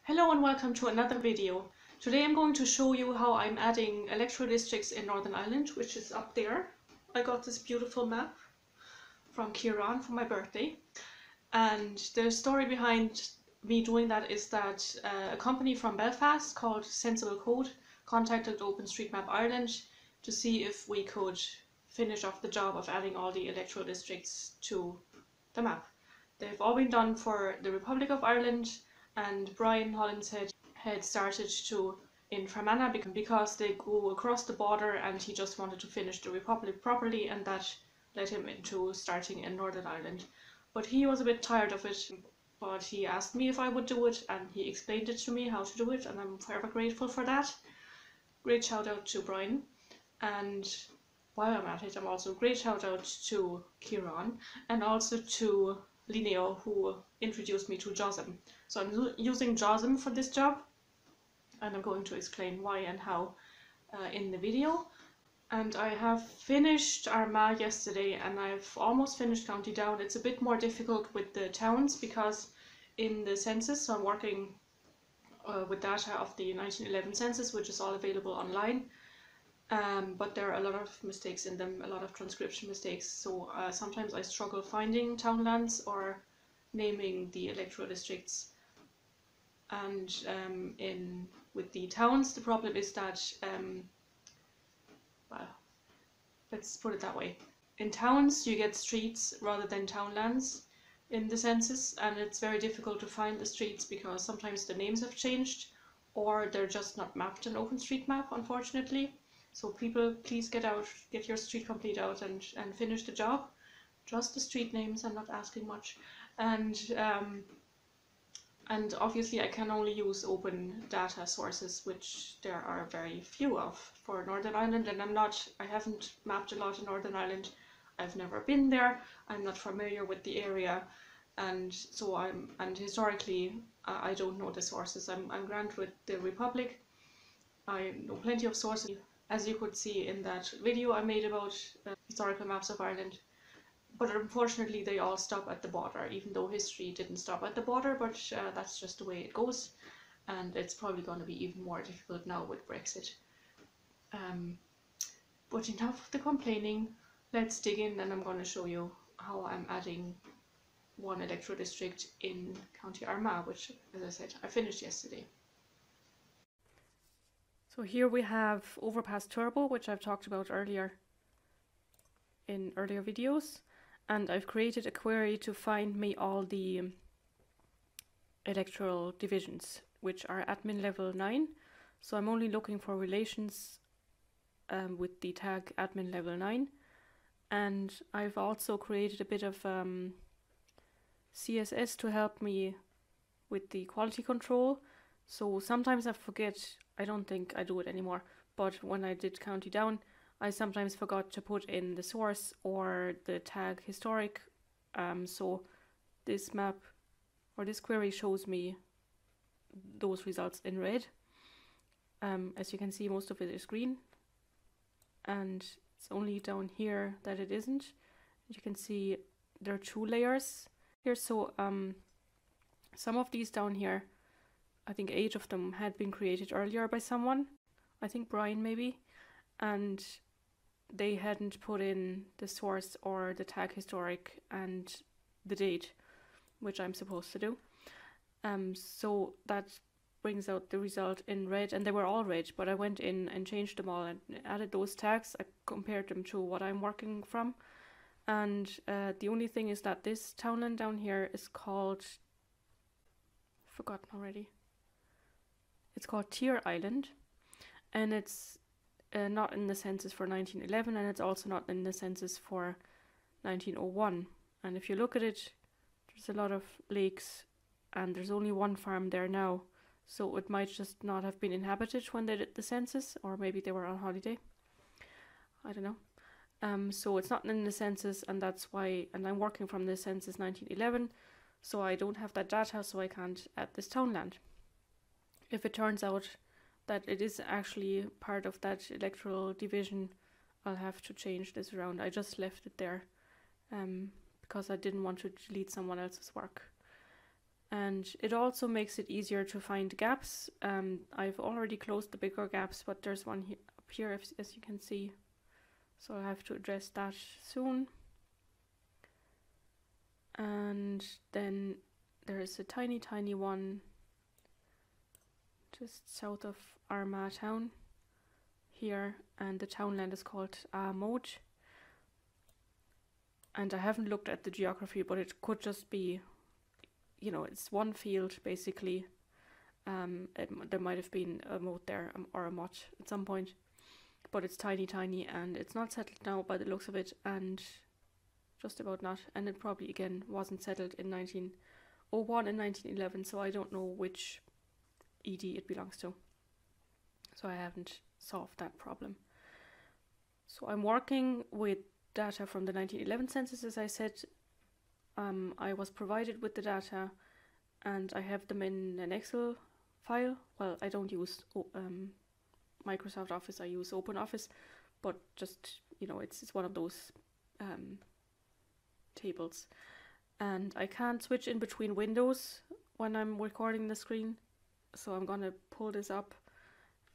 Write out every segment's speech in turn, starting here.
Hello and welcome to another video. Today I'm going to show you how I'm adding electoral districts in Northern Ireland, which is up there. I got this beautiful map from Kieran for my birthday, and the story behind me doing that is that a company from Belfast called Sensible Code contacted OpenStreetMap Ireland to see if we could finish off the job of adding all the electoral districts to the map. They've all been done for the Republic of Ireland, and Brian Hollinshead had started to in Fermanagh because they go across the border, and he just wanted to finish the Republic properly, and that led him into starting in Northern Ireland. But he was a bit tired of it, but he asked me if I would do it, and he explained it to me how to do it, and I'm forever grateful for that. Great shout out to Brian. And while I'm at it, I'm also great shout out to Kieran and also to Linneo, who introduced me to JOSM. So I'm using JOSM for this job, and I'm going to explain why and how in the video. And I have finished Armagh yesterday, and I've almost finished County Down. It's a bit more difficult with the towns because in the census, so I'm working with data of the 1911 census, which is all available online. But there are a lot of mistakes in them, a lot of transcription mistakes, so sometimes I struggle finding townlands or naming the electoral districts. And with the towns, the problem is that, well, let's put it that way. In towns, you get streets rather than townlands in the census, and it's very difficult to find the streets because sometimes the names have changed or they're just not mapped in OpenStreetMap, unfortunately. So people, please get your street complete out and finish the job. Just the street names, I'm not asking much. And obviously I can only use open data sources, which there are very few of for Northern Ireland, and I haven't mapped a lot in Northern Ireland. I've never been there, I'm not familiar with the area, and so historically I don't know the sources. I'm grand with the Republic. I know plenty of sources, as you could see in that video I made about historical maps of Ireland. But unfortunately they all stop at the border, even though history didn't stop at the border, but that's just the way it goes. And it's probably going to be even more difficult now with Brexit. But enough of the complaining, let's dig in, and I'm going to show you how I'm adding one electoral district in County Armagh, which, as I said, I finished yesterday. So here we have Overpass Turbo, which I've talked about earlier in earlier videos, and I've created a query to find me all the electoral divisions, which are admin level 9. So I'm only looking for relations with the tag admin level 9, and I've also created a bit of CSS to help me with the quality control. So sometimes I forget, I don't think I do it anymore, but when I did County Down, I sometimes forgot to put in the source or the tag historic. So this map or this query shows me those results in red. As you can see, most of it is green, and it's only down here that it isn't. You can see there are 2 layers here. So some of these down here, I think 8 of them had been created earlier by someone, I think Brian maybe, and they hadn't put in the source or the tag historic and the date, which I'm supposed to do. So that brings out the result in red, and they were all red, but I went in and changed them all and added those tags. I compared them to what I'm working from, and the only thing is that this townland down here is called, forgotten already, it's called Tier Island, and it's not in the census for 1911, and it's also not in the census for 1901. And if you look at it, there's a lot of lakes, and there's only one farm there now, so it might just not have been inhabited when they did the census, or maybe they were on holiday, I don't know. So it's not in the census, and that's why, and I'm working from the census 1911, so I don't have that data, so I can't add this townland. If it turns out that it is actually part of that electoral division, I'll have to change this around. I just left it there because I didn't want to delete someone else's work. And it also makes it easier to find gaps. I've already closed the bigger gaps, but there's one here, up here, as you can see. So I have to address that soon. And then there is a tiny, tiny one just south of Armagh town here, and the townland is called Armagh. And I haven't looked at the geography, but it could just be, you know, it's one field basically. There might have been a moat there, or a motte at some point, but it's tiny, tiny, and it's not settled now by the looks of it, and just about not. And it probably again wasn't settled in 1901 and 1911, so I don't know which ED it belongs to. So I haven't solved that problem. So I'm working with data from the 1911 census, as I said. I was provided with the data, and I have them in an Excel file. Well, I don't use Microsoft Office, I use OpenOffice, but just, you know, it's one of those tables. And I can't switch in between windows when I'm recording the screen, so I'm gonna pull this up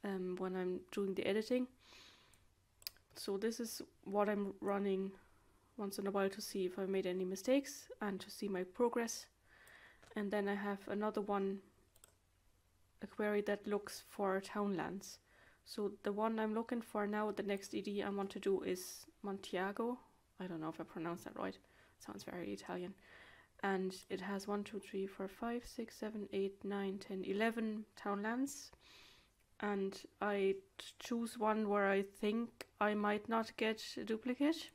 when I'm doing the editing. So this is what I'm running once in a while to see if I made any mistakes and to see my progress. And then I have another one, a query that looks for townlands. So the one I'm looking for now, the next ED I want to do is Montiago. I don't know if I pronounced that right. It sounds very Italian. And it has 1, 2, 3, 4, 5, 6, 7, 8, 9, 10, 11 townlands. And I choose one where I think I might not get a duplicate,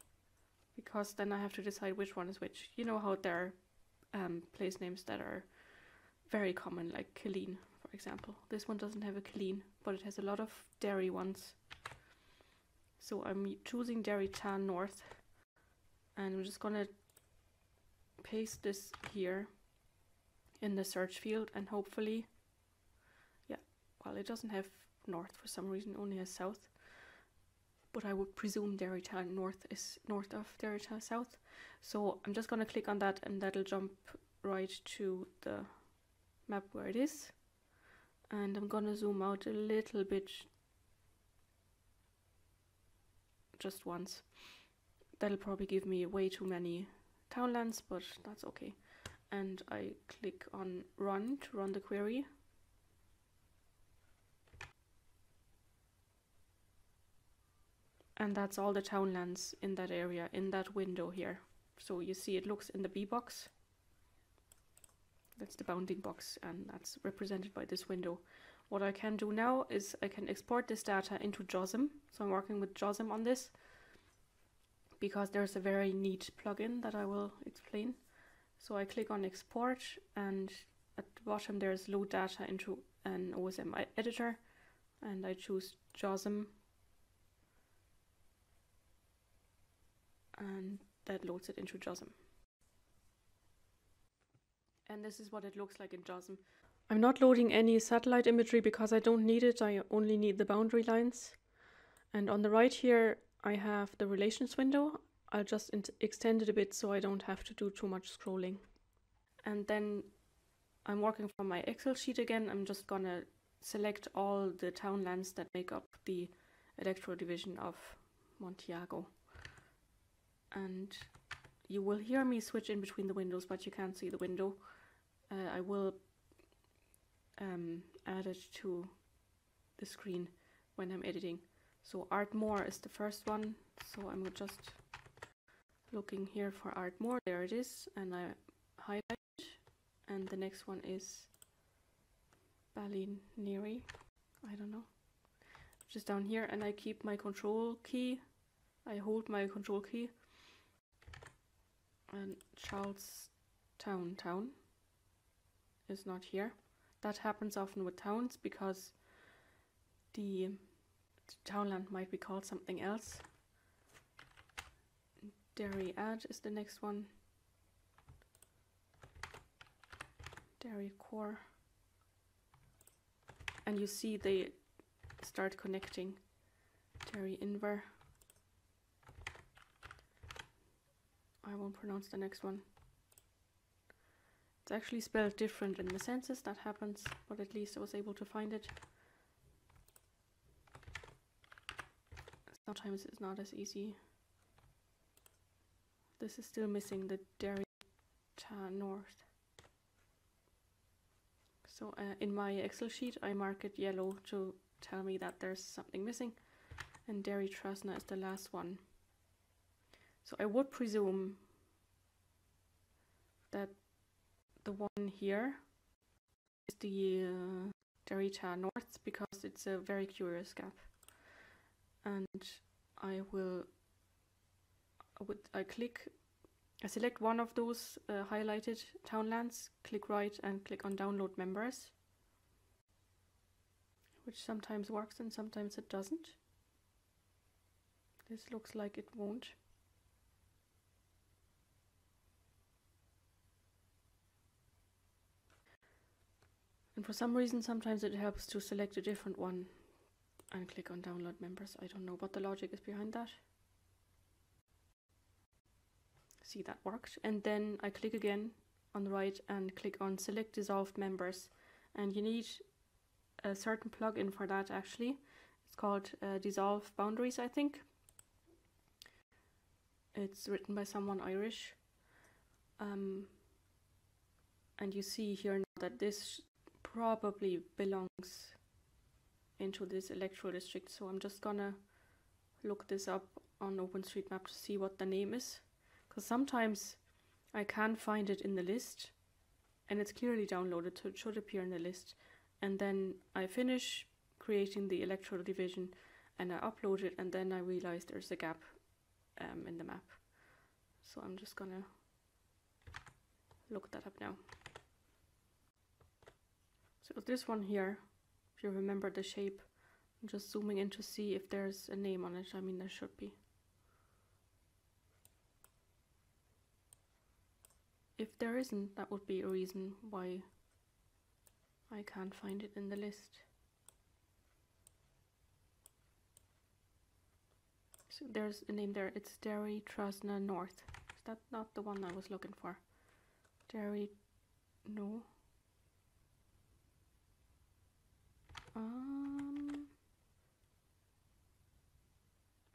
because then I have to decide which one is which. You know how there are place names that are very common, like Killeen, for example. This one doesn't have a Killeen, but it has a lot of Derry ones. So I'm choosing Derry Town North, and I'm just gonna paste this here in the search field, and hopefully, yeah, well, it doesn't have north for some reason, only has south, but I would presume Derry Town North is north of Derry Town South. So I'm just gonna click on that, and that'll jump right to the map where it is. And I'm gonna zoom out a little bit, just once. That'll probably give me way too many townlands, but that's okay. And I click on run to run the query. And that's all the townlands in that area, in that window here. So you see it looks in the B box. That's the bounding box, and that's represented by this window. What I can do now is I can export this data into JOSM. So I'm working with JOSM on this, because there's a very neat plugin that I will explain. So I click on export, and at the bottom there's load data into an OSM editor, and I choose JOSM, and that loads it into JOSM. And this is what it looks like in JOSM. I'm not loading any satellite imagery because I don't need it, I only need the boundary lines. And on the right here I have the relations window. I'll just extend it a bit so I don't have to do too much scrolling. And then I'm working from my Excel sheet again. I'm just gonna select all the townlands that make up the electoral division of Montiago. And you will hear me switch in between the windows, but you can't see the window. I will add it to the screen when I'm editing. So Ardmore is the first one, so I'm just looking here for Ardmore. There it is, and I highlight it. And the next one is Ballinneary, I don't know, just down here, and I keep my control key. I hold my control key. And Charlestown town is not here. That happens often with towns because the townland might be called something else. Derry Ad is the next one. Derry Core. And you see they start connecting. Derry Inver. I won't pronounce the next one. actually spelled different in the census. That happens, but at least I was able to find it. Sometimes it's not as easy. This is still missing the Derry North. So in my Excel sheet I mark it yellow to tell me that there's something missing, and Derry Trasna is the last one. So I would presume that the one here is the Derry North, because it's a very curious gap. And I select one of those highlighted townlands, click right and click on download members, which sometimes works and sometimes it doesn't. This looks like it won't. And for some reason sometimes it helps to select a different one and click on download members. I don't know what the logic is behind that. See, that worked. And then I click again on the right and click on select dissolved members, and you need a certain plugin for that actually. It's called Dissolve Boundaries, I think. It's written by someone Irish. And you see here now that this probably belongs into this electoral district, so I'm just gonna look this up on OpenStreetMap to see what the name is, because sometimes I can't find it in the list and it's clearly downloaded, so it should appear in the list, and then I finish creating the electoral division and I upload it, and then I realize there's a gap in the map. So I'm just gonna look that up now. So this one here, if you remember the shape, I'm just zooming in to see if there's a name on it. I mean, there should be. If there isn't, that would be a reason why I can't find it in the list. So there's a name there. It's Derry Trasna North. Is that not the one I was looking for? Derry, no.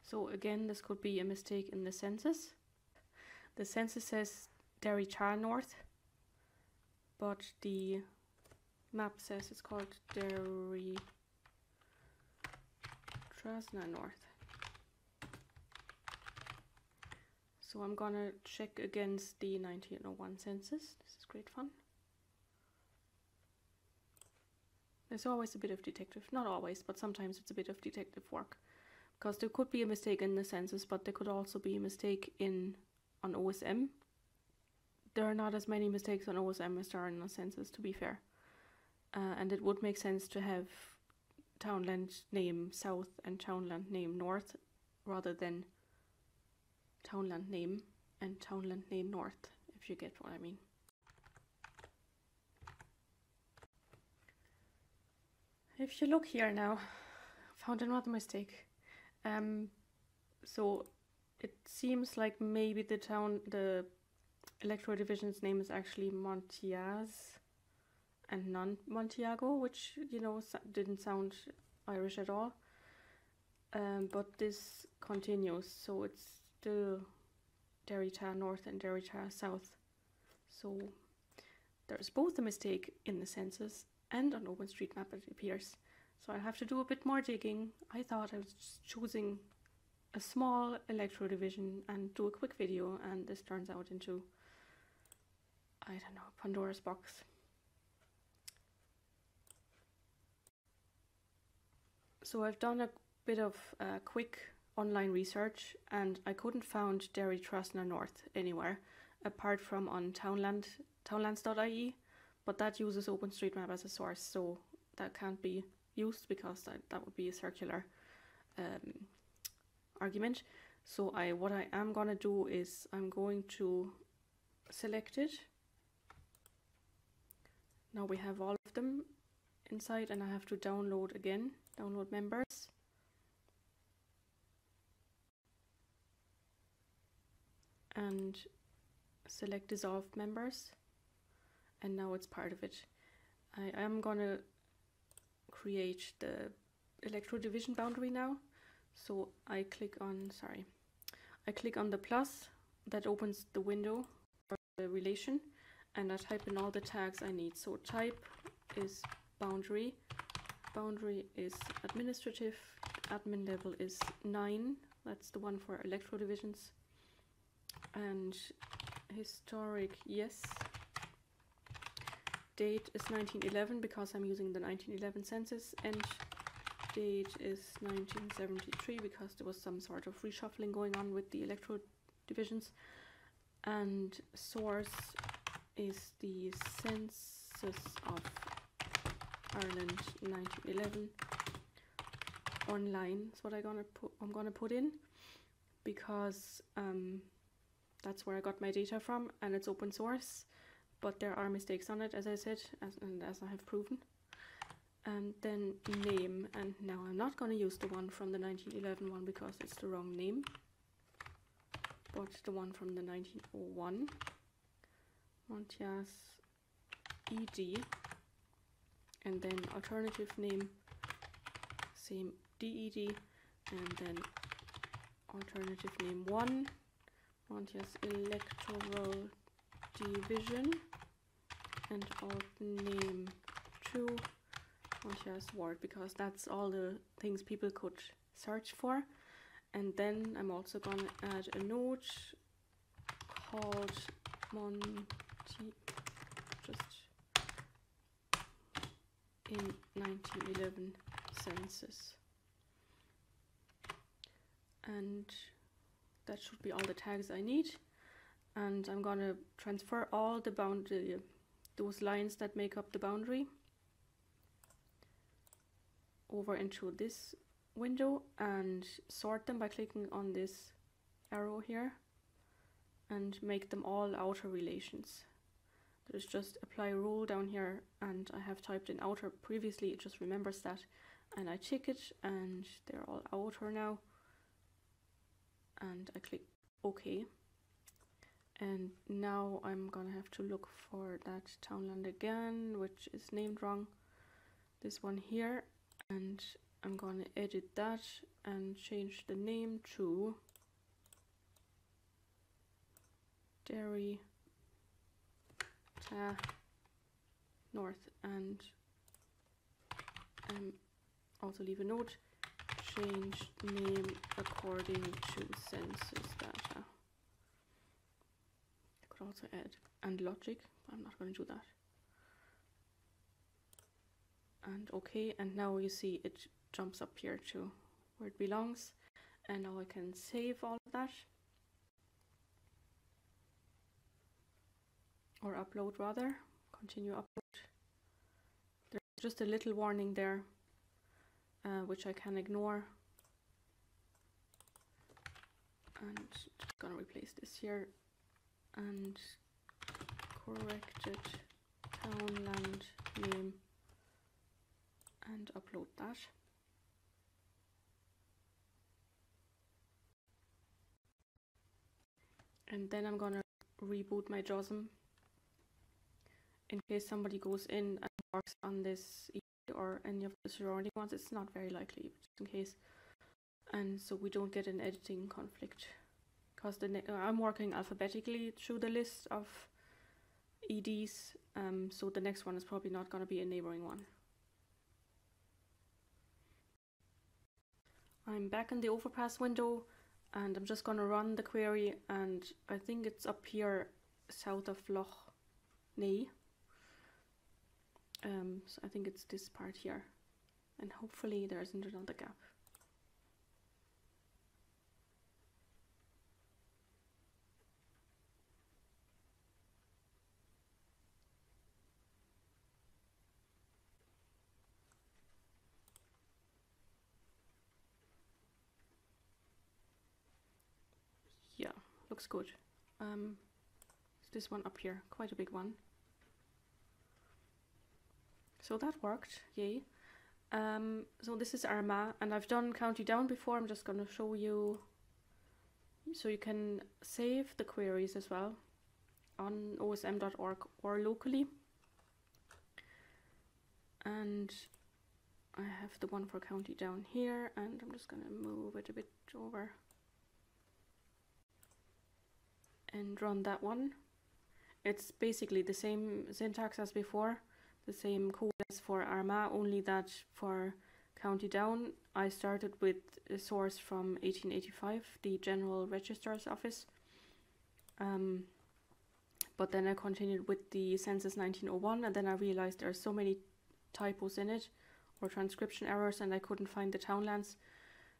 So again, this could be a mistake in the census. The census says Derry North, but the map says it's called Derry Trasna North. So I'm gonna check against the 1901 census. This is great fun. There's always a bit of detective, not always, but sometimes it's a bit of detective work, because there could be a mistake in the census, but there could also be a mistake on OSM. There are not as many mistakes on OSM as there are in the census, to be fair. And it would make sense to have townland name south and townland name north, rather than townland name and townland name north, if you get what I mean. If you look here now, I found another mistake. So it seems like maybe the electoral division's name is actually Montiaz and not Montiago, which, you know, didn't sound Irish at all. But this continues, so it's still Derry North and Derry South. So there's both a mistake in the census and on OpenStreetMap it appears. So I have to do a bit more digging. I thought I was just choosing a small electoral division and do a quick video, and this turns out into, I don't know, Pandora's box. So I've done a bit of quick online research, and I couldn't find Derry Trasna North anywhere apart from on townlands.ie, but that uses OpenStreetMap as a source, so that can't be used because that would be a circular argument. So what I am gonna do is I'm going to select it. Now we have all of them inside, and I have to download again, download members. And select dissolved members. and now it's part of it. I am gonna create the electoral division boundary now. So I click on the plus that opens the window for the relation, and I type in all the tags I need. So type is boundary, boundary is administrative, admin level is 9, that's the one for electoral divisions, and historic, yes. Date is 1911 because I'm using the 1911 census, and date is 1973 because there was some sort of reshuffling going on with the electoral divisions, and source is the census of Ireland 1911. Online is what I'm gonna put in, because that's where I got my data from, and it's open source, but there are mistakes on it, as I said, as I have proven. And then name, and now I'm not going to use the one from the 1911 one because it's the wrong name, but the one from the 1901, Montias ED, and then alternative name, same DED, and then alternative name 1, Montias Electoral Division, and alt name 2, Montias Ward, because that's all the things people could search for. And then I'm also going to add a note called Monty, just in 1911 census, and that should be all the tags I need. And I'm going to transfer all the boundary, those lines that make up the boundary, over into this window and sort them by clicking on this arrow here and make them all outer relations. There's just apply rule down here, and I have typed in outer previously, it just remembers that, and I tick it and they're all outer now, and I click OK. And now I'm gonna have to look for that townland again, which is named wrong, this one here, and I'm gonna edit that and change the name to Derry North, and also leave a note, change name according to census data. I could also add and logic, but I'm not going to do that. And okay, and now you see it jumps up here to where it belongs, and now I can save all of that, or upload rather, continue upload. There's just a little warning there, which I can ignore, and just gonna replace this here and corrected townland name and upload that. And then I'm gonna reboot my JOSM in case somebody goes in and works on this or any of the surrounding ones. It's not very likely, but just in case, and so we don't get an editing conflict, because I'm working alphabetically through the list of EDs, so the next one is probably not going to be a neighboring one. I'm back in the Overpass window, and I'm just going to run the query, and I think it's up here south of Loch Ney. So I think it's this part here, and hopefully there isn't another gap. Yeah, looks good. It's this one up here, quite a big one. So that worked, yay. So this is Armagh, and I've done County Down before. I'm just going to show you, so you can save the queries as well on osm.org or locally. and I have the one for county down here, and I'm just going to move it a bit over and run that one. It's basically the same syntax as before, the same code as for Armagh, only that for county down I started with a source from 1885, the General Registrar's Office, but then I continued with the census 1901, and then I realized there are so many typos in it or transcription errors, and I couldn't find the townlands,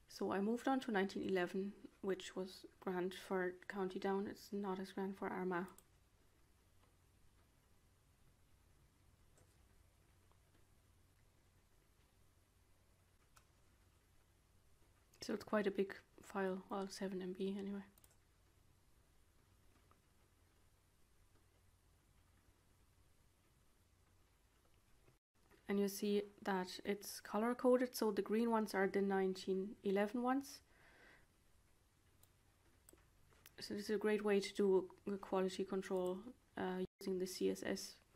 so I moved on to 1911, which was grand for county down. It's not as grand for Armagh. So it's quite a big file, well, 7 MB anyway. And you see that it's color coded, so the green ones are the 1911 ones. So this is a great way to do quality control using the CSS.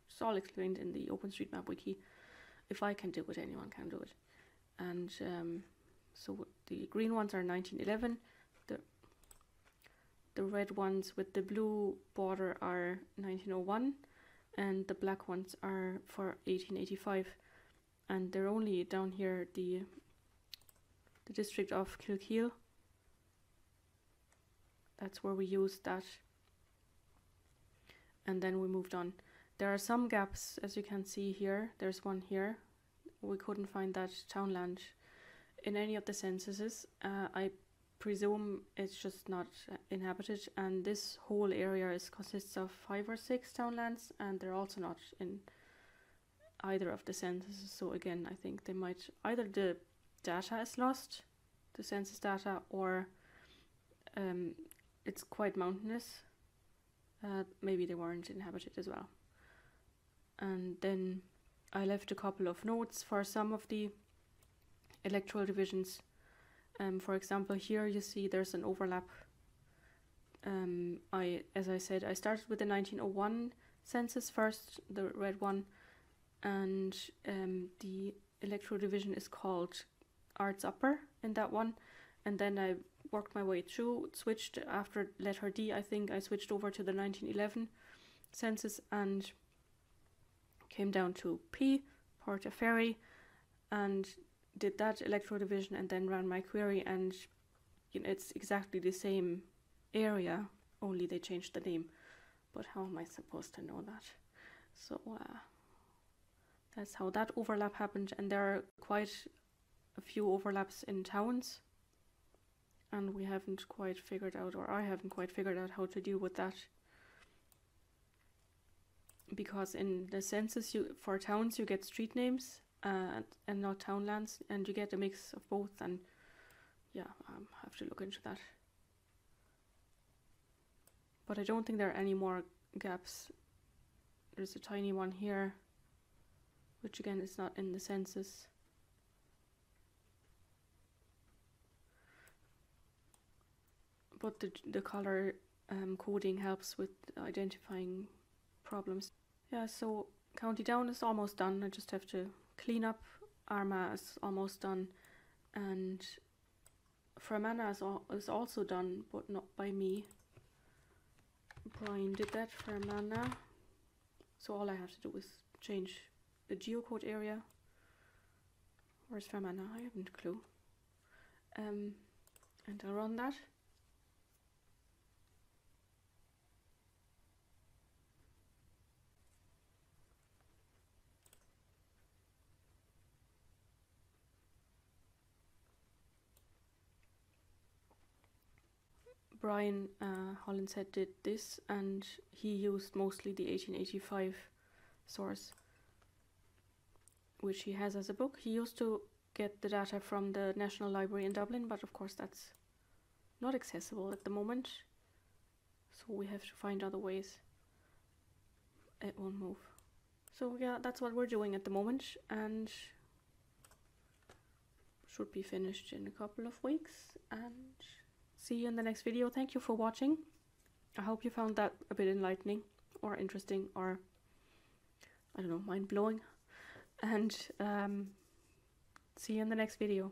It's all explained in the OpenStreetMap wiki. If I can do it, anyone can do it. And so the green ones are 1911. The red ones with the blue border are 1901, and the black ones are for 1885. And they're only down here, the district of Kilkeel. That's where we used that. And then we moved on. There are some gaps, as you can see here. There's one here. We couldn't find that townland in any of the censuses. I presume it's just not inhabited, and this whole area consists of 5 or 6 townlands, and they're also not in either of the censuses. So again, I think they might, either the data is lost, the census data, or it's quite mountainous. Maybe they weren't inhabited as well. And then I left a couple of notes for some of the electoral divisions. For example, here you see there's an overlap. As I said, I started with the 1901 census first, the red one, and the electoral division is called Arts Upper in that one, and then I worked my way through, switched after letter D, I think I switched over to the 1911 census and came down to P, Portaferry, and did that electoral division, and then ran my query, and you know, it's exactly the same area, only they changed the name. But how am I supposed to know that? So that's how that overlap happened, and there are quite a few overlaps in towns, and we haven't quite figured out, or I haven't quite figured out how to deal with that. Because in the census, for towns you get street names and not townlands, and you get a mix of both, and yeah, I have to look into that. But I don't think there are any more gaps. There's a tiny one here, which again is not in the census. But the color coding helps with identifying problems. Yeah, so County Down is almost done. I just have to clean up. Armagh is almost done, and Fermanagh is also done, but not by me. Brian did that for Fermanagh. So all I have to do is change the geocode area. Where's Fermanagh? I haven't a clue. And I'll run that. Brian Hollinshead did this, and he used mostly the 1885 source, which he has as a book. He used to get the data from the National Library in Dublin, but of course that's not accessible at the moment, so we have to find other ways. It won't move. So yeah, that's what we're doing at the moment, and should be finished in a couple of weeks, and see you in the next video. Thank you for watching. I hope you found that a bit enlightening or interesting, or I don't know, mind-blowing. and see you in the next video.